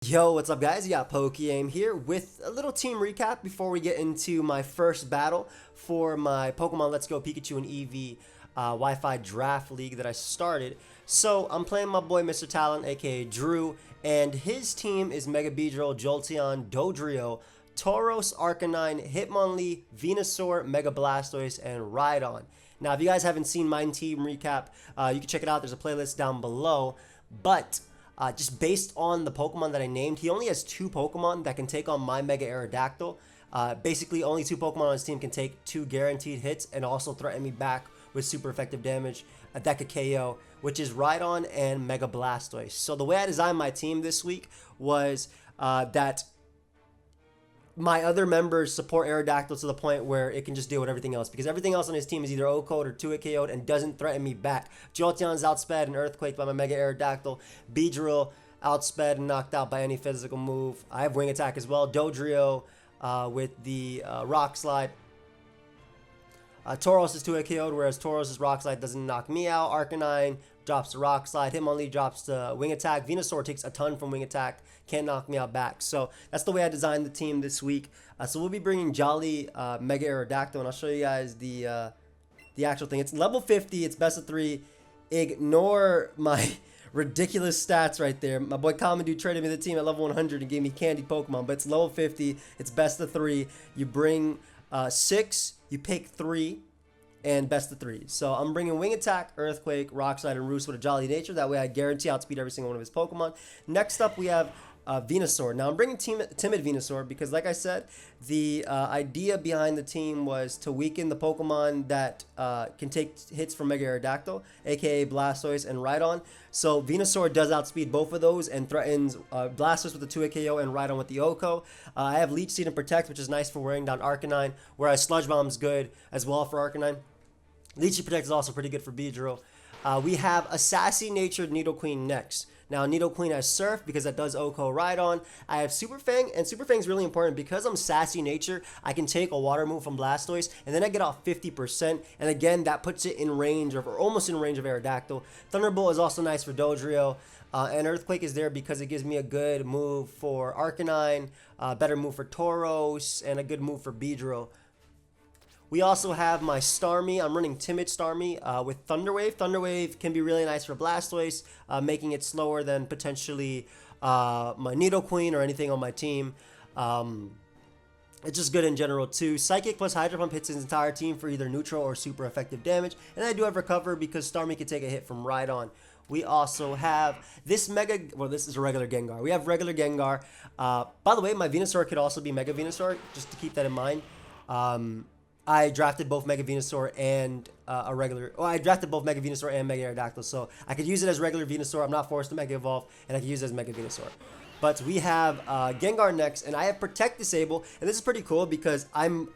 Yo, what's up guys? You got pokeaim here with a little team recap before we get into my first battle for my Pokemon Let's Go Pikachu and Eevee Wi-Fi Draft League that I started. So I'm playing my boy MrTalent, aka Drew, and his team is Mega Beedrill, Jolteon, Dodrio, Tauros, Arcanine, Hitmonlee, Venusaur, Mega Blastoise, and Rhydon. Now, if you guys haven't seen my team recap, you can check it out. There's a playlist down below, but just based on the Pokemon that I named, he only has 2 Pokemon that can take on my Mega Aerodactyl. Basically, only 2 Pokemon on his team can take 2 guaranteed hits and also threaten me back with super effective damage that could KO, which is Rhydon and Mega Blastoise. So the way I designed my team this week was that my other members support Aerodactyl to the point where it can just deal with everything else, because everything else on his team is either O-code or 2-hit KO'd and doesn't threaten me back. Jolteon's outsped and Earthquake by my Mega Aerodactyl. Beedrill outsped and knocked out by any physical move. I have Wing Attack as well. Dodrio with the Rock Slide. Tauros is 2-hit KO'd, whereas Tauros' Rock Slide doesn't knock me out. Arcanine drops the Rock Slide. Hitmonlee drops the Wing Attack. Venusaur takes a ton from Wing Attack. Can't knock me out back. So that's the way I designed the team this week. So we'll be bringing Jolly Mega Aerodactyl, and I'll show you guys the actual thing. It's level 50. It's best of 3. Ignore my ridiculous stats right there. My boy Common traded me the team at level 100 and gave me candy Pokemon, but it's level 50. It's best of 3. You bring 6. You pick 3. And best of 3. So I'm bringing Wing Attack, Earthquake, Rock Slide, and Roost with a Jolly Nature. That way I guarantee outspeed every single one of his Pokemon. Next up, we have Venusaur. Now I'm bringing Timid Venusaur because, like I said, the idea behind the team was to weaken the Pokemon that can take hits from Mega Aerodactyl, aka Blastoise and Rhydon. So Venusaur does outspeed both of those and threatens Blastoise with the 2-hit KO and Rhydon with the OHKO. I have Leech Seed and Protect, which is nice for wearing down Arcanine, whereas Sludge Bomb's good as well for Arcanine. Leech Seed Protect is also pretty good for Beedrill. We have a sassy-natured Nidoqueen next. Now, Nidoqueen has Surf because that does OHKO Rhydon. I have Super Fang, and Super Fang is really important because I'm sassy nature. I can take a water move from Blastoise, and then I get off 50%. And again, that puts it in range, or almost in range of Aerodactyl. Thunderbolt is also nice for Dodrio. And Earthquake is there because it gives me a good move for Arcanine, better move for Tauros, and a good move for Beedrill. We also have my Starmie. I'm running Timid Starmie with Thunder Wave. Thunder Wave can be really nice for Blastoise, making it slower than potentially my Nidoqueen or anything on my team. It's just good in general too. Psychic plus Hydro Pump hits his entire team for either neutral or super effective damage. And I do have Recover because Starmie can take a hit from Rhydon. We also have this this is a regular Gengar. We have regular Gengar. By the way, my Venusaur could also be Mega Venusaur, just to keep that in mind. I drafted both Mega Venusaur and I drafted both Mega Venusaur and Mega Aerodactyl, so I could use it as regular Venusaur. I'm not forced to Mega Evolve, and I can use it as Mega Venusaur. But we have Gengar next, and I have Protect Disable, and this is pretty cool because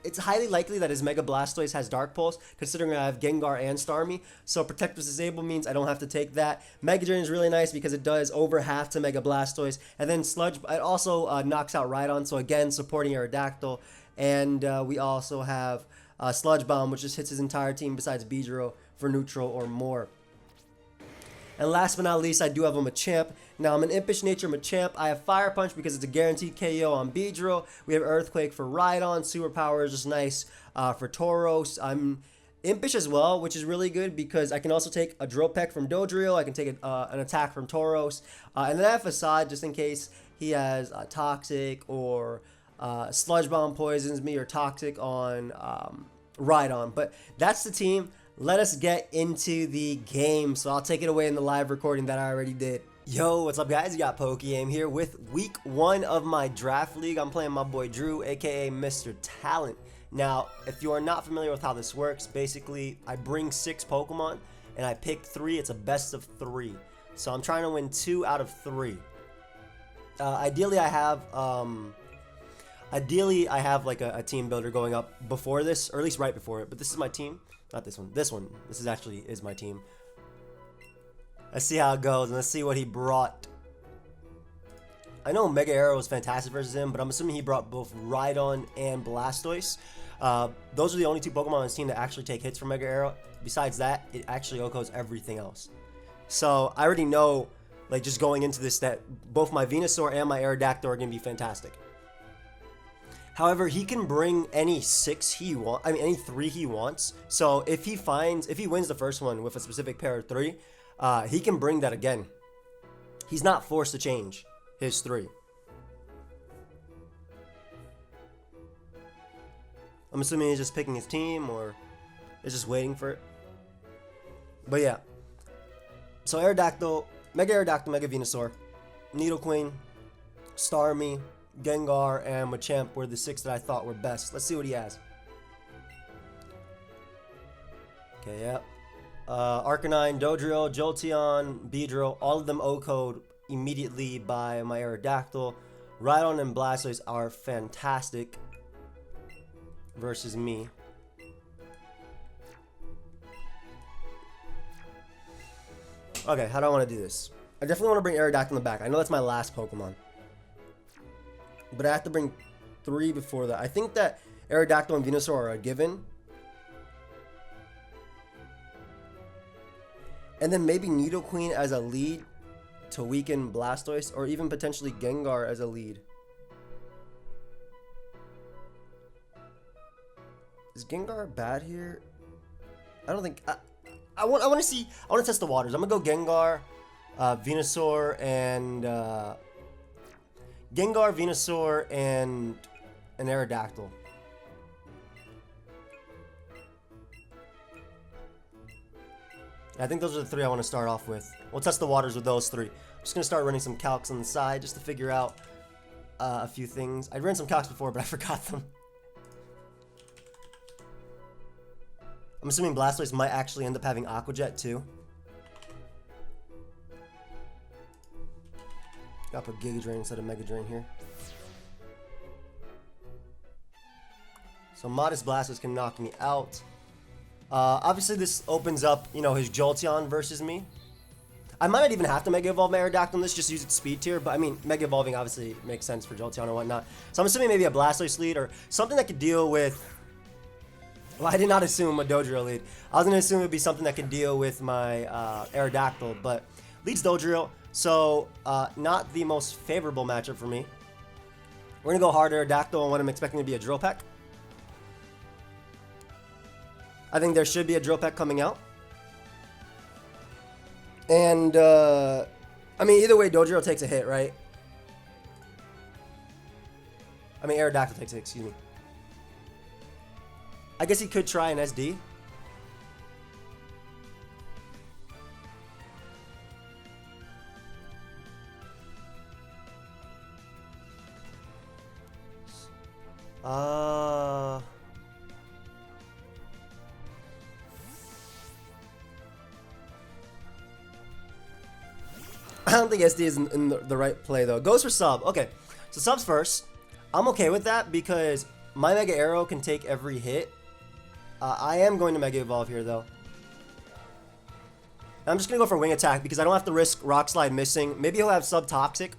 it's highly likely that his Mega Blastoise has Dark Pulse, considering I have Gengar and Starmie. So Protect Disable means I don't have to take that. Mega Drain is really nice because it does over half to Mega Blastoise, and then Sludge, it also knocks out Rhydon, so again, supporting Aerodactyl. And we also have Sludge Bomb, which just hits his entire team besides Beedrill for neutral or more. And last but not least, I do have a Machamp. Now, I'm an Impish Nature Machamp. I have Fire Punch because it's a guaranteed KO on Beedrill. We have Earthquake for Rhydon. Superpower is just nice for Tauros. I'm Impish as well, which is really good because I can also take a Drill Peck from Dodrio. I can take an attack from Tauros. And then I have Facade just in case he has Toxic or Sludge Bomb poisons me or Toxic on Rhydon. But that's the team. Let us get into the game. So I'll take it away in the live recording that I already did. Yo, what's up guys? You got pokeaim here with week 1 of my draft league. I'm playing my boy Drew, aka MrTalent. Now, if you are not familiar with how this works, basically I bring 6 Pokemon and I pick 3. It's a best of 3. So I'm trying to win 2 out of 3. Ideally I have like a team builder going up before this, or at least right before it. But this is my team. Not this one. This one. This is actually my team. Let's see how it goes, and let's see what he brought. I know Mega Aero was fantastic versus him, but I'm assuming he brought both Rhydon and Blastoise. Those are the only 2 Pokemon on his team that actually take hits from Mega Aero. Besides that, it actually OHKOs everything else. So I already know like just going into this, that both my Venusaur and my Aerodactyl are going to be fantastic. However, he can bring any 6 he wants, I mean any 3 he wants. So if he wins the first one with a specific pair of 3, he can bring that again. He's not forced to change his 3. I'm assuming he's just picking his team or is just waiting for it. But yeah. So Aerodactyl, Mega Aerodactyl, Mega Venusaur, Nidoqueen, Starmie, Gengar, and Machamp were the 6 that I thought were best. Let's see what he has. Okay, yeah. Arcanine, Dodrio, Jolteon, Beedrill, all of them O-code immediately by my Aerodactyl. Rhydon and Blastoise are fantastic versus me. Okay, how do I want to do this? I definitely want to bring Aerodactyl in the back. I know that's my last Pokemon, but I have to bring 3 before that. I think that Aerodactyl and Venusaur are a given. And then maybe Nidoqueen as a lead to weaken Blastoise, or even potentially Gengar as a lead. Is Gengar bad here? I don't think. I want to see. I want to test the waters. I'm gonna go Gengar, Venusaur, and Gengar, Venusaur, and an Aerodactyl. I think those are the 3 I want to start off with. We'll test the waters with those 3. I'm just gonna start running some calcs on the side just to figure out a few things. I ran some calcs before, but I forgot them. I'm assuming Blastoise might actually end up having Aqua Jet too. Gotta put Giga Drain instead of Mega Drain here. So Modest Blastoise can knock me out. Obviously this opens up, you know, his Jolteon versus me. I might not even have to Mega Evolve my Aerodactyl on this, just use its speed tier, but I mean, Mega Evolving obviously makes sense for Jolteon and whatnot. So I'm assuming maybe a Blastoise lead or something that could deal with... Well, I did not assume a Dodrio lead. I was going to assume it would be something that could deal with my Aerodactyl, but leads Dodrio, so not the most favorable matchup for me. We're going to go hard Aerodactyl on what I'm expecting to be a Drill Peck. I think there should be a Drill Peck coming out. And, I mean, either way, Dodrio takes a hit, right? I mean, Aerodactyl takes a hit, excuse me. I guess he could try an SD. I don't think SD is in the right play though. Goes for sub. Okay, so subs first. I'm okay with that because my Mega Arrow can take every hit. I am going to Mega Evolve here though. I'm just going to go for Wing Attack because I don't have to risk Rock Slide missing. Maybe he'll have Sub Toxic.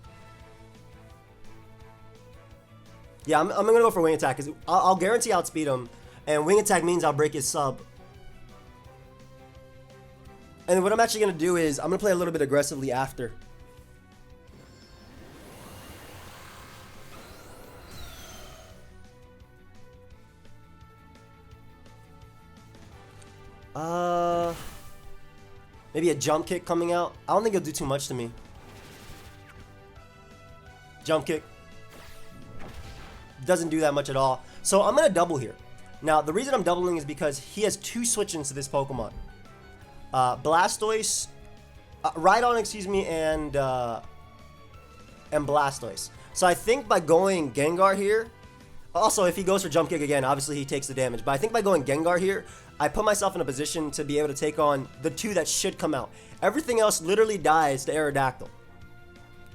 Yeah, I'm going to go for Wing Attack because I'll guarantee outspeed him. And Wing Attack means I'll break his sub. And what I'm actually going to do is I'm going to play a little bit aggressively after. Maybe a Jump Kick coming out. I don't think it'll do too much to me. Jump Kick. Doesn't do that much at all. So I'm going to double here. Now, the reason I'm doubling is because he has 2 switch-ins to this Pokemon. Blastoise, Rhydon, excuse me, and Blastoise. So I think by going Gengar here, also if he goes for Jump Kick again, obviously he takes the damage. But I think by going Gengar here, I put myself in a position to be able to take on the 2 that should come out. Everything else literally dies to Aerodactyl.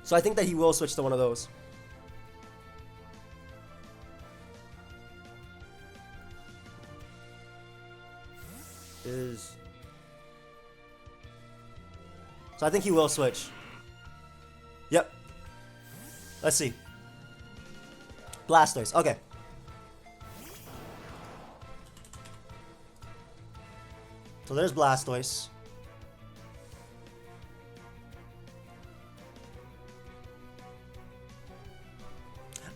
So I think that he will switch to one of those. So I think he will switch. Yep. Let's see. Blastoise. Okay. So there's Blastoise.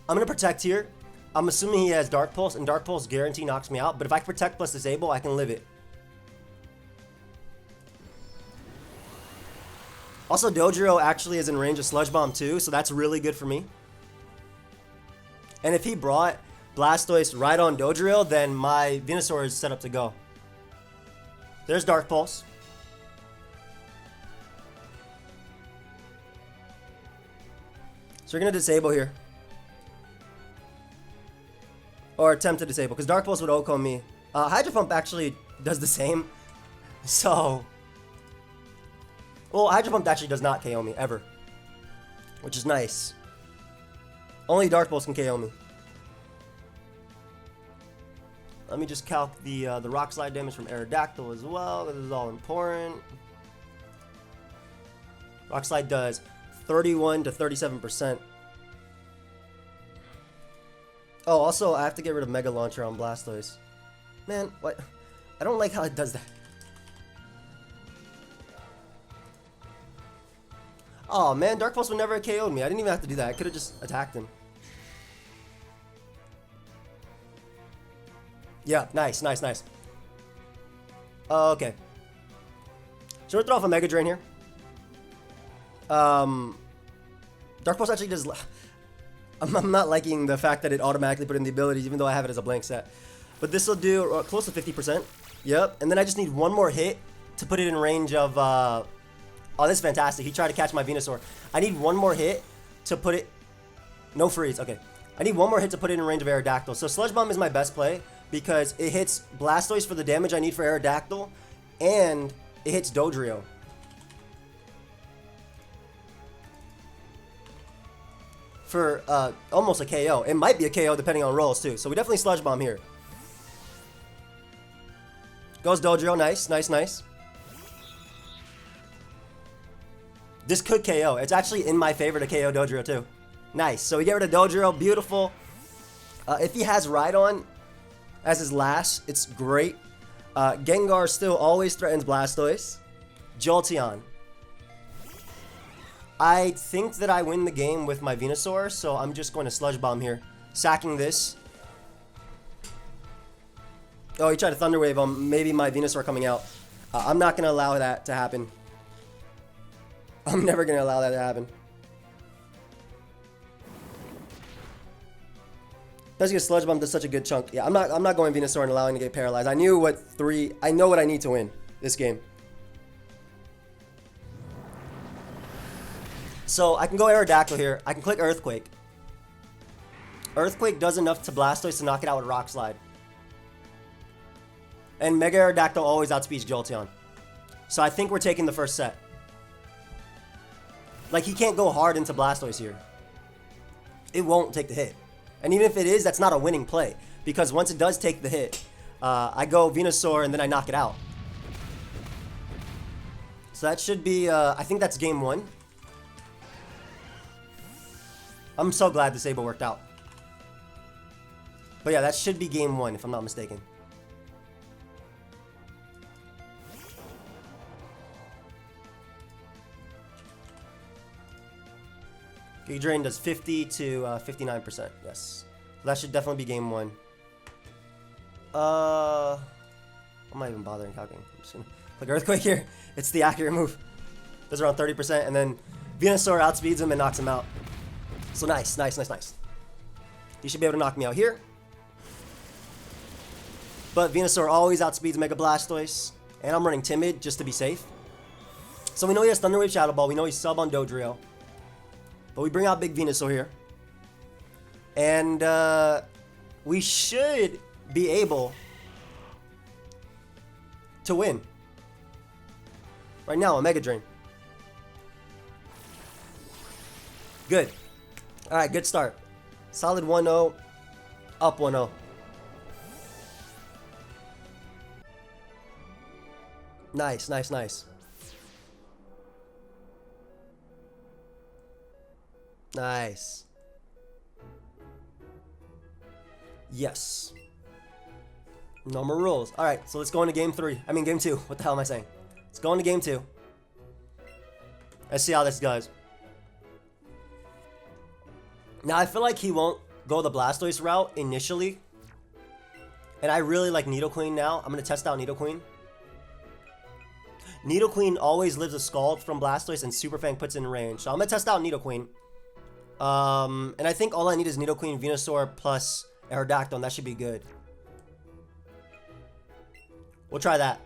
I'm going to protect here. I'm assuming he has Dark Pulse, and Dark Pulse guarantee knocks me out. But if I can protect plus disable, I can live it. Also, Dodrio actually is in range of Sludge Bomb too, so that's really good for me. And if he brought Blastoise right on Dodrio, then my Venusaur is set up to go. There's Dark Pulse. So we're going to disable here. Or attempt to disable, because Dark Pulse would OHKO me. Hydro Pump actually does the same. So... Well, Hydro Pump actually does not KO me, ever. Which is nice. Only Dark Pulse can KO me. Let me just calc the Rock Slide damage from Aerodactyl as well. This is all important. Rock Slide does 31 to 37%. Oh, also, I have to get rid of Mega Launcher on Blastoise. Man, what? I don't like how it does that. Oh, man, Dark Pulse would never have KO'd me. I didn't even have to do that. I could have just attacked him. Yeah, nice, nice, nice. Okay. So we're throw off a Mega Drain here. Dark Pulse actually does... I'm not liking the fact that it automatically put in the abilities, even though I have it as a blank set. But this will do close to 50%. Yep. And then I just need one more hit to put it in range of... Oh, this is fantastic. He tried to catch my Venusaur. I need one more hit to put it... No freeze. Okay. I need one more hit to put it in range of Aerodactyl. So Sludge Bomb is my best play because it hits Blastoise for the damage I need for Aerodactyl, and it hits Dodrio. For almost a KO. It might be a KO depending on rolls too. So we definitely Sludge Bomb here. Goes Dodrio. Nice, nice, nice. This could KO. It's actually in my favor to KO Dodrio too. Nice. So we get rid of Dodrio. Beautiful. If he has Rhydon as his last, it's great. Gengar still always threatens Blastoise. Jolteon. I think that I win the game with my Venusaur, so I'm just going to Sludge Bomb here. Sacking this. Oh, he tried to Thunder Wave on maybe my Venusaur coming out. I'm not going to allow that to happen. I'm never going to allow that to happen. That's because Sludge Bomb does such a good chunk. Yeah, I'm not going Venusaur and allowing to get paralyzed. I know what I need to win this game. So I can go Aerodactyl here. I can click Earthquake. Earthquake does enough to Blastoise to knock it out with Rock Slide. And Mega Aerodactyl always outspeeds Jolteon. So I think we're taking the first set. Like, he can't go hard into Blastoise here. It won't take the hit. And even if it is, that's not a winning play. Because once it does take the hit, I go Venusaur and then I knock it out. So that should be, I think that's game one. I'm so glad Disable worked out. But yeah, that should be game one if I'm not mistaken. Giga Drain does 50 to 59%. Yes. So that should definitely be game one. I'm not even bothering calculating. I'm just gonna click Earthquake here. It's the accurate move. Does around 30%, and then Venusaur outspeeds him and knocks him out. So nice, nice, nice, nice. He should be able to knock me out here. But Venusaur always outspeeds Mega Blastoise. And I'm running Timid just to be safe. So we know he has Thunder Wave Shadow Ball. We know he's sub on Dodrio. But we bring out Big Venusaur here. And we should be able to win. Right now, a Mega Drain. Good. Alright, good start. Solid 1-0. Up 1-0. Nice, nice, nice. Nice. Yes. No more rules. Alright, so let's go into game 3. I mean, game 2. What the hell am I saying? Let's go into game 2. Let's see how this goes. Now, I feel like he won't go the Blastoise route initially. And I really like Nidoqueen now. I'm going to test out Nidoqueen. Nidoqueen always lives a Scald from Blastoise, and Super Fang puts it in range. So I'm going to test out Nidoqueen. And I think all I need is Nidoqueen, Venusaur, plus Aerodactyl, and that should be good. We'll try that.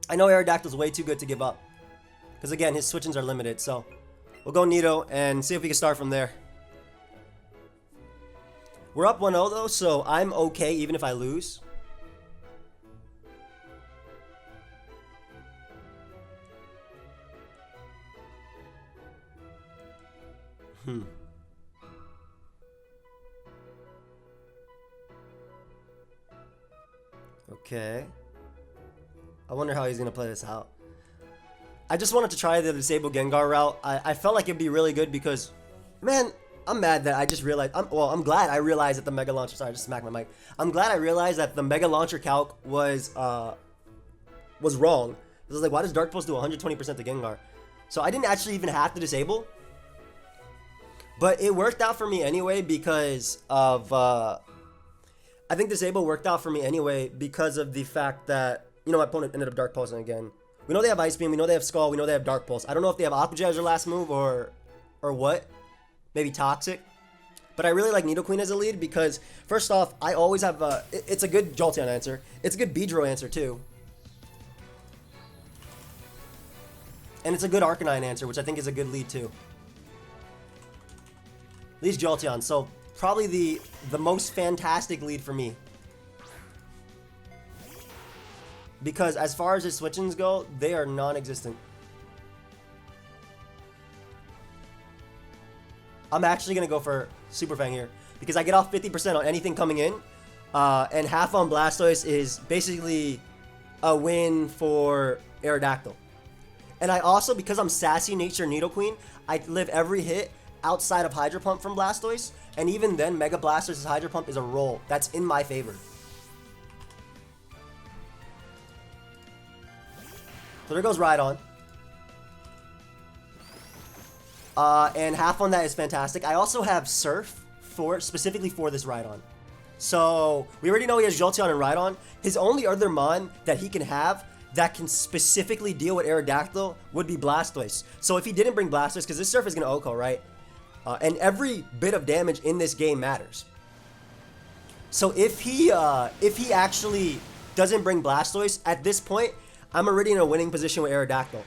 I know Aerodactyl's way too good to give up. Because again, his switch-ins are limited, so we'll go Nido and see if we can start from there. We're up 1-0 though, so I'm okay even if I lose. Okay. I wonder how he's going to play this out. I just wanted to try the Disable Gengar route. I felt like it'd be really good because, man, I'm mad that I just realized. I'm glad I realized that the Mega Launcher. Sorry, I just smacked my mic. I'm glad I realized that the Mega Launcher calc was wrong. I was like, why does Dark Pulse do 120% to Gengar? So I didn't actually even have to disable. But it worked out for me anyway because of. I think Disable worked out for me anyway because of the fact that, you know, my opponent ended up Dark Pulsing again. We know they have Ice Beam, we know they have Skull, we know they have Dark Pulse. I don't know if they have Aqua Jet as their last move or what. Maybe Toxic. But I really like Nidoqueen as a lead because, first off, I always have it's a good Jolteon answer. It's a good Beedrill answer too. And it's a good Arcanine answer, which I think is a good lead too. Leads Jolteon, so probably the most fantastic lead for me. Because as far as his switch-ins go, they are non-existent. I'm actually going to go for Super Fang here. Because I get off 50% on anything coming in. And half on Blastoise is basically a win for Aerodactyl. And I also, because I'm Sassy Nature Nidoqueen, I live every hit outside of Hydro Pump from Blastoise. And even then, Mega Blastoise's Hydro Pump is a roll. That's in my favor. So there goes Rhydon. And half on that is fantastic. I also have Surf specifically for this Rhydon. So we already know he has Jolteon and Rhydon. His only other Mon that he can have that can specifically deal with Aerodactyl would be Blastoise. So if he didn't bring Blastoise, because this Surf is going to OHKO, right? And every bit of damage in this game matters. So if he actually doesn't bring Blastoise, at this point, I'm already in a winning position with Aerodactyl.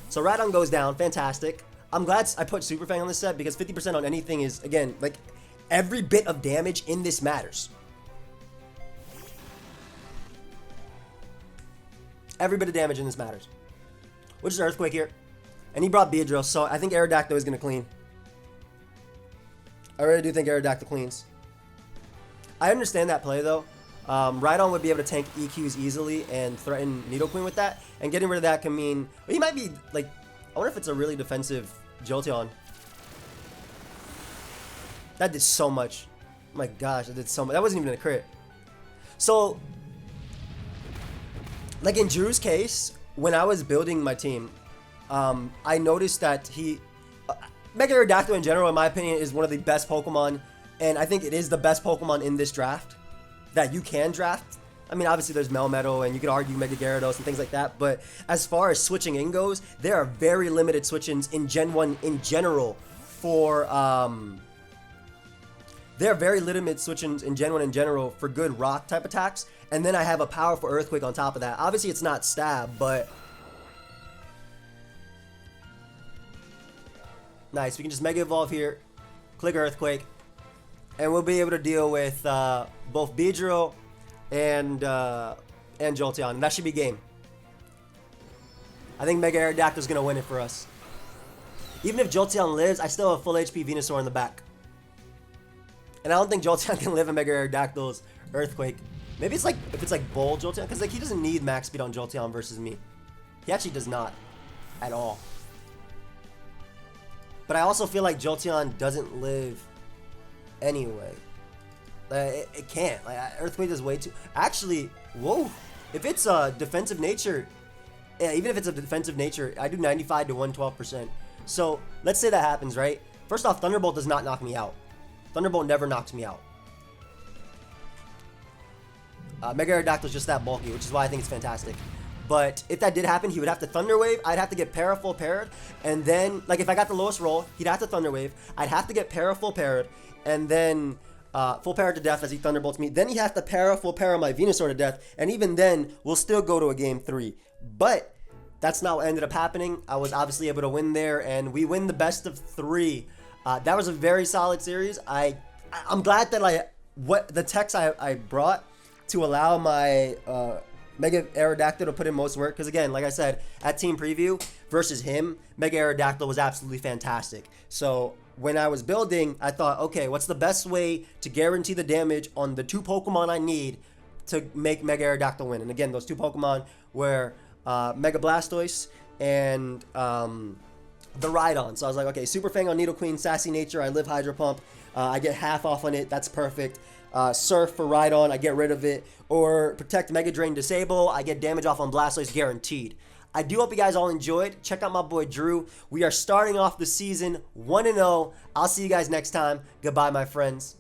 So Rhydon goes down. Fantastic. I'm glad I put Super Fang on this set because 50% on anything is, again, like, every bit of damage in this matters. Every bit of damage in this matters. Which is Earthquake here. And he brought Beedrill, so I think Aerodactyl is going to clean. I really do think Aerodactyl cleans. I understand that play, though. Rhydon would be able to tank EQs easily and threaten Nidoqueen with that. And getting rid of that can mean... Well, he might be, like... I wonder if it's a really defensive Jolteon. That did so much. Oh my gosh, that did so much. That wasn't even a crit. So... Like in Drew's case, when I was building my team, I noticed that he... Mega Aerodactyl in general, in my opinion, is one of the best Pokemon. And I think it is the best Pokemon in this draft that you can draft. I mean, obviously there's Melmetal, and you could argue Mega Gyarados and things like that. But as far as switching in goes, there are very limited switch-ins in Gen 1 in general for... There are very limited switch-ins in Gen 1 in general for good rock type attacks. And then I have a powerful Earthquake on top of that. Obviously, it's not stab, but... Nice. We can just Mega Evolve here. Click Earthquake. And we'll be able to deal with both Beedrill and Jolteon. And that should be game. I think Mega Aerodactyl is going to win it for us. Even if Jolteon lives, I still have full HP Venusaur in the back. And I don't think Jolteon can live in Mega Aerodactyl's Earthquake. Maybe it's like, if it's like Bull Jolteon, because like he doesn't need max speed on Jolteon versus me. He actually does not. At all. But I also feel like Jolteon doesn't live anyway. It can't. Like, Earthquake is way too... Actually, whoa. If it's a defensive nature... Yeah, even if it's a defensive nature, I do 95 to 112%. So, let's say that happens, right? First off, Thunderbolt does not knock me out. Thunderbolt never knocks me out. Mega Aerodactyl is just that bulky, which is why I think it's fantastic. But if that did happen, he would have to Thunder Wave. I'd have to get Para full paired. And then, like, if I got the lowest roll, he'd have to Thunder Wave. I'd have to get Para full paired. And then full Para to death as he Thunderbolts me. Then he'd have to Para full Para my Venusaur to death. And even then, we'll still go to a game 3. But that's not what ended up happening. I was obviously able to win there. And we win the best of 3. That was a very solid series. I'm glad that the techs I brought to allow my Mega Aerodactyl to put in most work. Because again, like I said, at Team Preview versus him, Mega Aerodactyl was absolutely fantastic. So when I was building, I thought, okay, what's the best way to guarantee the damage on the 2 Pokemon I need to make Mega Aerodactyl win? And again, those 2 Pokemon were Mega Blastoise and the Rhydon. So I was like, okay, Super Fang on Nidoqueen, Sassy Nature, I live Hydro Pump. I get half off on it. That's perfect. Surf for Rhydon, I get rid of it. Or Protect, Mega Drain, Disable, I get damage off on Blastoise guaranteed. I do hope you guys all enjoyed. Check out my boy Drew. We are starting off the season 1-0. I'll see you guys next time. Goodbye, my friends.